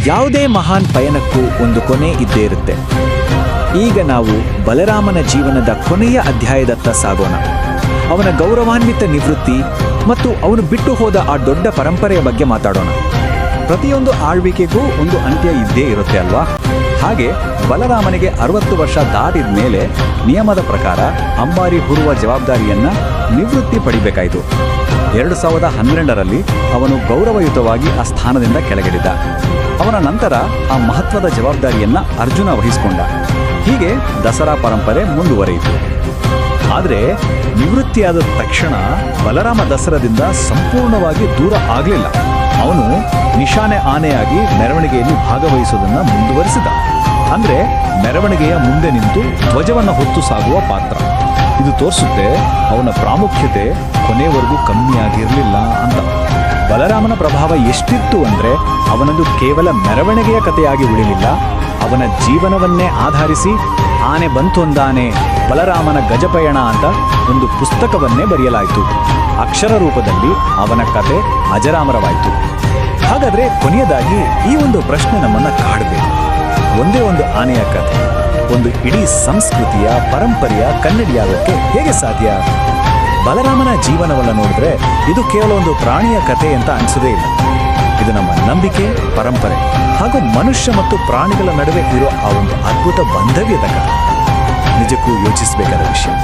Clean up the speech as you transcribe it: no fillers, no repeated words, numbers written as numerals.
ಯಾವುದೇ ಮಹಾನ್ ಪಯಣಕ್ಕೂ ಒಂದು ಕೊನೆ ಇದ್ದೇ ಇರುತ್ತೆ. ಈಗ ನಾವು ಬಲರಾಮನ ಜೀವನದ ಕೊನೆಯ ಅಧ್ಯಾಯದತ್ತ ಸಾಗೋಣ. ಅವನ ಗೌರವಾನ್ವಿತ ನಿವೃತ್ತಿ ಮತ್ತು ಅವನು ಬಿಟ್ಟು ಹೋದ ಆ ದೊಡ್ಡ ಪರಂಪರೆಯ ಬಗ್ಗೆ ಮಾತಾಡೋಣ. ಪ್ರತಿಯೊಂದು ಆಳ್ವಿಕೆಗೂ ಒಂದು ಅಂತ್ಯ ಇದ್ದೇ ಇರುತ್ತೆ ಅಲ್ವಾ? ಹಾಗೆ ಬಲರಾಮನಿಗೆ 60 ವರ್ಷ ದಾಟಿದ ಮೇಲೆ ನಿಯಮದ ಪ್ರಕಾರ ಅಂಬಾರಿ ಹೊರುವ ಜವಾಬ್ದಾರಿಯನ್ನ ನಿವೃತ್ತಿ ಪಡಿಬೇಕಾಯಿತು. 2012ರಲ್ಲಿ ಅವನು ಗೌರವಯುತವಾಗಿ ಆ ಸ್ಥಾನದಿಂದ ಕೆಳಗಿಳಿದ. ಅವನ ನಂತರ ಆ ಮಹತ್ವದ ಜವಾಬ್ದಾರಿಯನ್ನ ಅರ್ಜುನ ವಹಿಸಿಕೊಂಡ. ಹೀಗೆ ದಸರಾ ಪರಂಪರೆ ಮುಂದುವರಿಯಿತು. ಆದರೆ ನಿವೃತ್ತಿಯಾದ ತಕ್ಷಣ ಬಲರಾಮ ದಸರಾದಿಂದ ಸಂಪೂರ್ಣವಾಗಿ ದೂರ ಆಗಲಿಲ್ಲ. ಅವನು ನಿಶಾನೆ ಆನೆಯಾಗಿ ಮೆರವಣಿಗೆಯಲ್ಲಿ ಭಾಗವಹಿಸುವುದನ್ನು ಮುಂದುವರಿಸಿದ. ಅಂದ್ರೆ ಮೆರವಣಿಗೆಯ ಮುಂದೆ ನಿಂತು ಧ್ವಜವನ್ನು ಹೊತ್ತು ಸಾಗುವ ಪಾತ್ರ. ಇದು ತೋರಿಸುತ್ತೆ ಅವನ ಪ್ರಾಮುಖ್ಯತೆ ಕೊನೆವರೆಗೂ ಕಮ್ಮಿಯಾಗಿರಲಿಲ್ಲ ಅಂತ. ಬಲರಾಮನ ಪ್ರಭಾವ ಎಷ್ಟಿತ್ತು ಅಂದ್ರೆ ಅವನದು ಕೇವಲ ಮೆರವಣಿಗೆಯ ಕಥೆಯಾಗಿ ಉಳಿಲಿಲ್ಲ. ಅವನ ಜೀವನವನ್ನೇ ಆಧರಿಸಿ ಆನೆ ಬಂತೊಂದಾನೆ ಬಲರಾಮನ ಗಜಪಯಣ ಅಂತ ಒಂದು ಪುಸ್ತಕವನ್ನೇ ಬರೆಯಲಾಯಿತು. ಅಕ್ಷರ ರೂಪದಲ್ಲಿ ಅವನ ಕತೆ ಅಜರಾಮರವಾಯಿತು. ಹಾಗಾದ್ರೆ ಕೊನೆಯದಾಗಿ ಈ ಒಂದು ಪ್ರಶ್ನೆ ನಮ್ಮನ್ನ ಕಾಡಬೇಕು. ಒಂದೇ ಒಂದು ಆನೆಯ ಕಥೆ ಒಂದು ಇಡೀ ಸಂಸ್ಕೃತಿಯ ಪರಂಪರೆಯ ಕನ್ನಡಿಯಾಗೋಕ್ಕೆ ಹೇಗೆ ಸಾಧ್ಯ? ಬಲರಾಮನ ಜೀವನವನ್ನು ನೋಡಿದ್ರೆ ಇದು ಕೇವಲ ಒಂದು ಪ್ರಾಣಿಯ ಕಥೆ ಅಂತ ಅನಿಸೋದೇ ಇಲ್ಲ. ಇದು ನಮ್ಮ ನಂಬಿಕೆ, ಪರಂಪರೆ ಹಾಗೂ ಮನುಷ್ಯ ಮತ್ತು ಪ್ರಾಣಿಗಳ ನಡುವೆ ಇರೋ ಆ ಒಂದು ಅದ್ಭುತ ಬಾಂಧವ್ಯದ ಕಥೆ. ನಿಜಕ್ಕೂ ಯೋಚಿಸಬೇಕಾದ ವಿಷಯ.